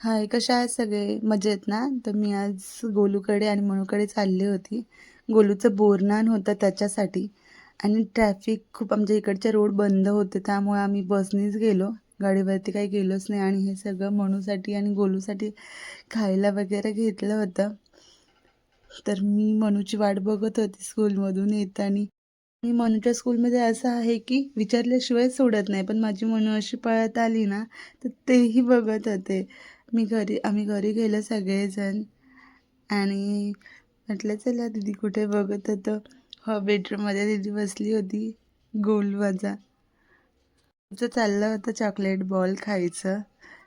हाय, कशा आहेत सगळे? मजेत ना? तर मी आज गोलूकडे आणि मनूकडे चालली होती. गोलूचं बोरन्हाण होतं त्याच्यासाठी आणि ट्रॅफिक खूप आमच्या इकडचे रोड बंद होते, त्यामुळे आम्ही बसनीच गेलो. गाडीवरती काही गेलोच नाही आणि हे सगळं मनूसाठी आणि गोलूसाठी खायला वगैरे घेतलं होतं. तर मी मनूची वाट बघत होती स्कूलमधून येताना. आणि मनूच्या स्कूलमध्ये असं आहे की विचारल्याशिवाय सोडत नाही, पण माझी मनू अशी पळत आली ना, तर तेही बघत होते. आम्ही घरी गेलो सगळेजण आणि म्हटलं चला दीदी कुठे बघत होतं. हो, बेडरूममध्ये दीदी बसली होती. गोलू माझा तिचं चाललं होतं चॉकलेट बॉल खायचं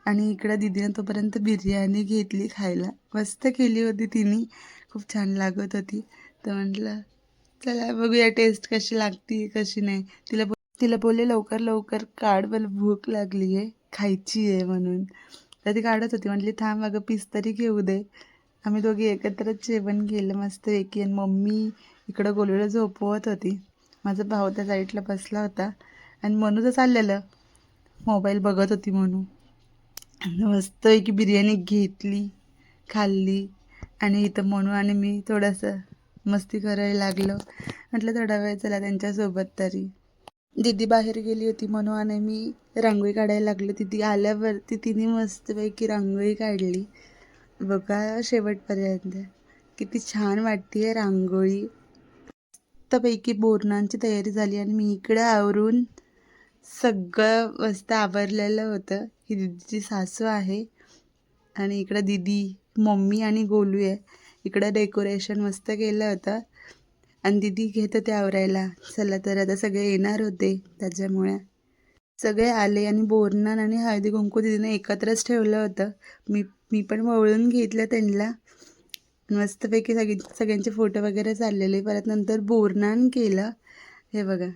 आणि इकडं दीदीनं तोपर्यंत बिर्याणी घेतली खायला. मस्त केली होती तिने, खूप छान लागत होती. तर म्हटलं चला बघूया टेस्ट कशी लागती कशी नाही. तिला बोलले लवकर लवकर काढ, मला भूक लागली आहे, खायची आहे म्हणून. तर ती काढत होती. म्हटली थांब अगं पीस तरी घेऊ दे. आम्ही दोघी एकत्रच जेवण केलं मस्तपैकी आणि मम्मी इकडं गोलूला झोपवत होती. माझा भाऊ त्या साईडला बसला होता आणि मनूचं चाललेलं मोबाईल बघत होती मनू. मस्तपैकी बिर्याणी घेतली, खाल्ली आणि इथं मनू आणि मी थोडंसं मस्ती करायला लागलो. म्हटलं थोडा वेळ चला त्यांच्यासोबत तरी. दीदी बाहेर गेली होती मनू आणि मी रांगोळी काढायला लागलो. दीदी आल्यावरती तिने मस्तपैकी रांगोळी काढली. बघा शेवटपर्यंत किती छान वाटते रांगोळी. मस्तपैकी बोरनांची तयारी झाली आणि मी इकडं आवरून सगळं मस्त आवरलेलं होतं. ही दीदीची सासू आहे आणि इकडं दीदी, मम्मी आणि गोलू आहे. इकडं डेकोरेशन मस्त केलं होतं आणि दीदी घेत होते आवरायला. चला तर आता सगळे येणार होते त्याच्यामुळे सगळे आले आणि बोरन्हाण आणि हळदी कुंकू दीदीने एकत्रच ठेवलं होतं. मी मी पण वळून घेतलं त्यांना. मस्तपैकी सगळ्यांचे फोटो वगैरे चाललेले. परत नंतर बोरन्हाण केलं. हे बघा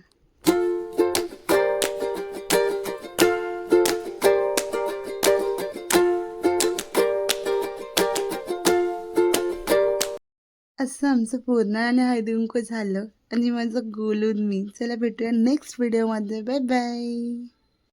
असं आमचं बोरन्हाण आणि हळदी कुंकू झालं आणि माझं गोलून मी. चला भेटूया नेक्स्ट व्हिडिओमध्ये. Bye bye.